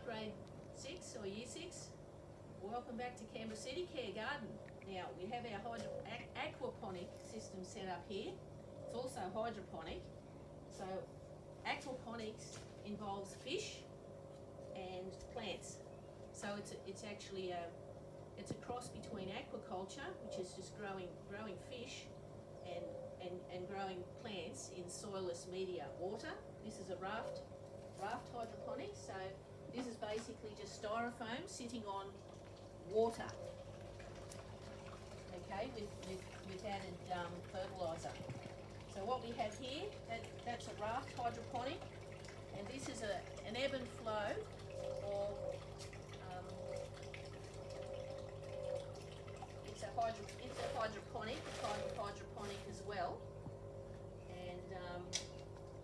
start grade 6 or year 6, welcome back to Canberra City Care Garden. Now we have our aquaponic system set up here. It's also hydroponic. So aquaponics involves fish and plants. So it's actually a cross between aquaculture, which is just growing fish, and growing plants in soilless media, water. This is a raft hydroponics. So this is basically just styrofoam sitting on water. Okay, with added fertiliser. So what we have here, that's a raft hydroponic, and this is an ebb and flow, or it's a hydroponic, a type of hydroponic as well, and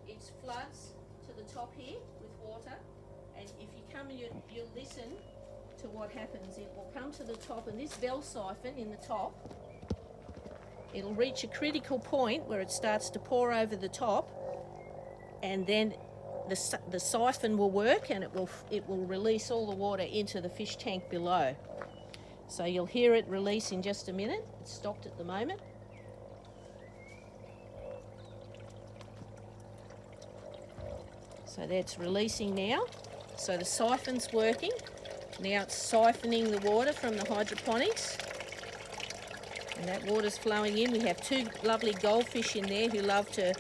it floods to the top here with water, and if you come and you'll listen to what happens. It will come to the top, and this bell siphon in the top, it'll reach a critical point where it starts to pour over the top, and then the siphon will work, and it will release all the water into the fish tank below. So you'll hear it release in just a minute. It's stopped at the moment. So that's releasing now. So the siphon's working. Now it's siphoning the water from the hydroponics, and that water's flowing in. We have two lovely goldfish in there who love to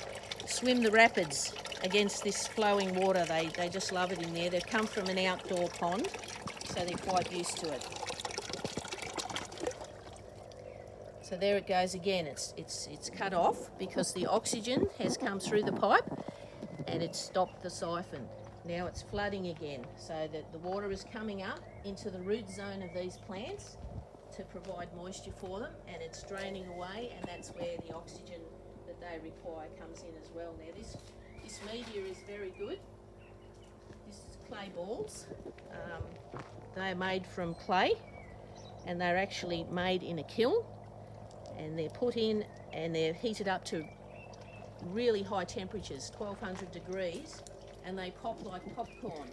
swim the rapids against this flowing water. They just love it in there. They've come from an outdoor pond, so they're quite used to it. So there it goes again. It's cut off because the oxygen has come through the pipe and it's stopped the siphon. Now it's flooding again, so that the water is coming up into the root zone of these plants to provide moisture for them, and it's draining away, and that's where the oxygen that they require comes in as well. Now this media is very good. This is clay balls. They're made from clay, and they're actually made in a kiln, and they're put in and they're heated up to really high temperatures, 1200 degrees, and they pop like popcorn.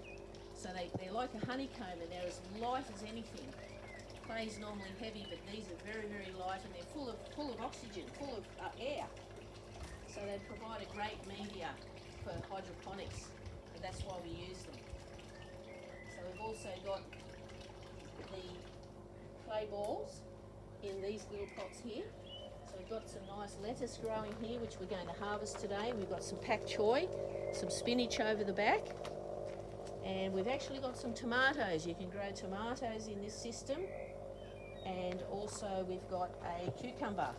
So they're like a honeycomb, and they're as light as anything. Clay's normally heavy, but these are very, very light, and they're full of oxygen, full of air. So they provide a great media for hydroponics, and that's why we use them. So we've also got the clay balls in these little pots here. So we've got some nice lettuce growing here, which we're going to harvest today. We've got some pak choy, some spinach over the back, and we've actually got some tomatoes. You can grow tomatoes in this system, and also we've got a cucumber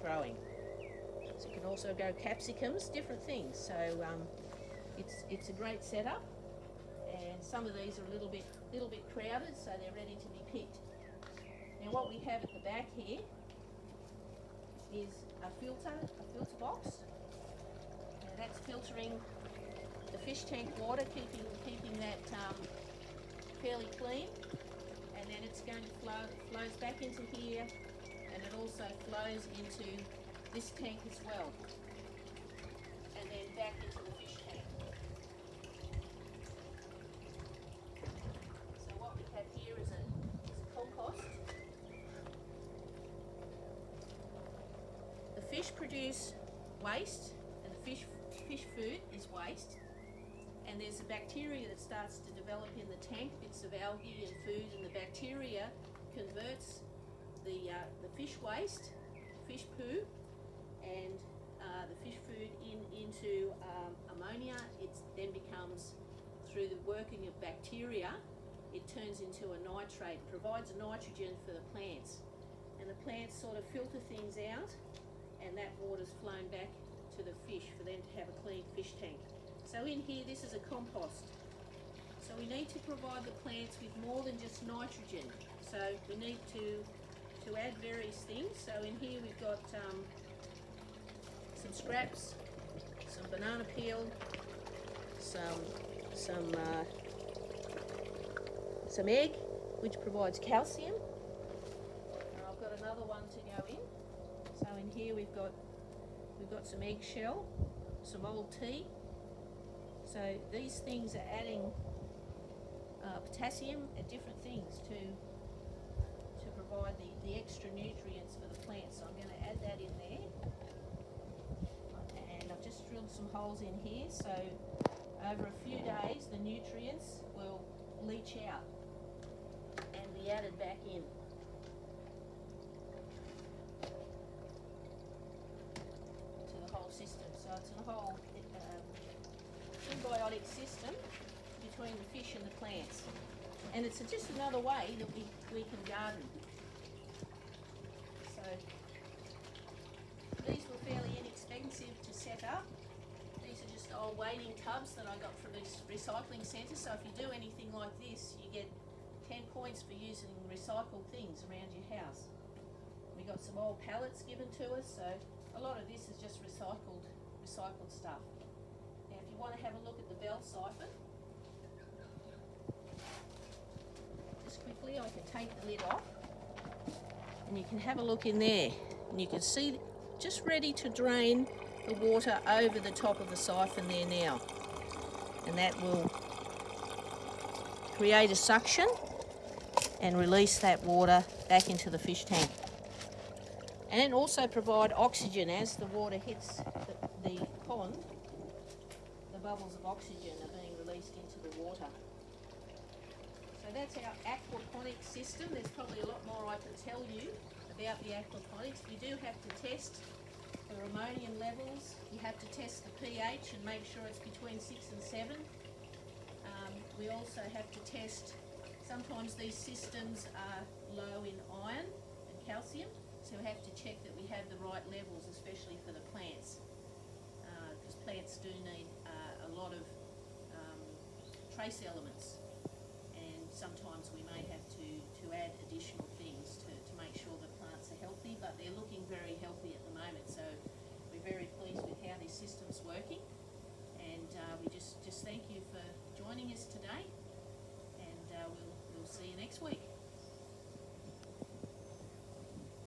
growing. So you can also grow capsicums, different things. So it's a great setup, and some of these are a little bit crowded, so they're ready to be picked. Now what we have at the back here is a filter box, and that's filtering the fish tank water, keeping that fairly clean, and then it's going to flows back into here, and it also flows into this tank as well, and then back into the fish tank. So what we have here is a compost. The fish produce waste, and the fish food is waste, and there's a bacteria that starts to develop in the tank, bits of algae and food, and the bacteria converts the fish waste, fish poo, and the fish food into ammonia. It then becomes, through the working of bacteria, it turns into a nitrate, provides nitrogen for the plants, and the plants sort of filter things out, and that water's flown back to the fish for them to have a clean fish tank. So in here, this is a compost. So we need to provide the plants with more than just nitrogen. So we need to add various things. So in here we've got some scraps, some banana peel, some egg, which provides calcium. And I've got another one to go in. So in here we've got some eggshell, some old tea. So these things are adding potassium and different things to provide the extra nutrients for the plant. So I'm going to add that in there. And I've just drilled some holes in here, so over a few days the nutrients will leach out and be added back in to the whole system. So it's a whole symbiotic system between the fish and the plants. And it's just another way that we can garden. So these were fairly inexpensive to set up. These are just old wading tubs that I got from this recycling centre. So if you do anything like this, you get 10 points for using recycled things around your house. We got some old pallets given to us, so a lot of this is just recycled stuff. Now if you want to have a look at the bell siphon, just quickly I can take the lid off and you can have a look in there, and you can see just ready to drain the water over the top of the siphon there now, and that will create a suction and release that water back into the fish tank, and also provide oxygen as the water hits the pond. The bubbles of oxygen are being released into the water. So that's our aquaponics system. There's probably a lot more I can tell you about the aquaponics. We do have to test the ammonium levels. You have to test the pH and make sure it's between 6 and 7. We also have to test, sometimes these systems are low in iron and calcium, so we have to check that we have the right levels, especially for the plants, because plants do need a lot of trace elements, and sometimes we may have to add additional things to make sure the plants are healthy, but they're looking very healthy at the moment, so we're very pleased with how this system's working, and we just thank you for joining us today, and we'll see you next week.